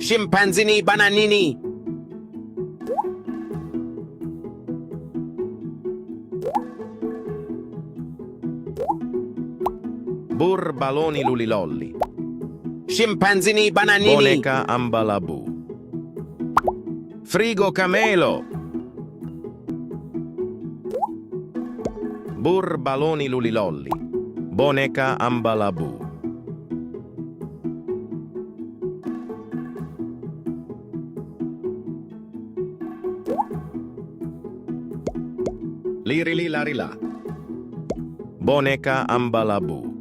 Scimpanzini bananini. Burbaloni lulilolli. Scimpanzini bananini. Boneca ambalabu. Frigo camelo. Burbaloni lulilolli. Boneca ambalabu. Lirili larila. Boneca ambalabu.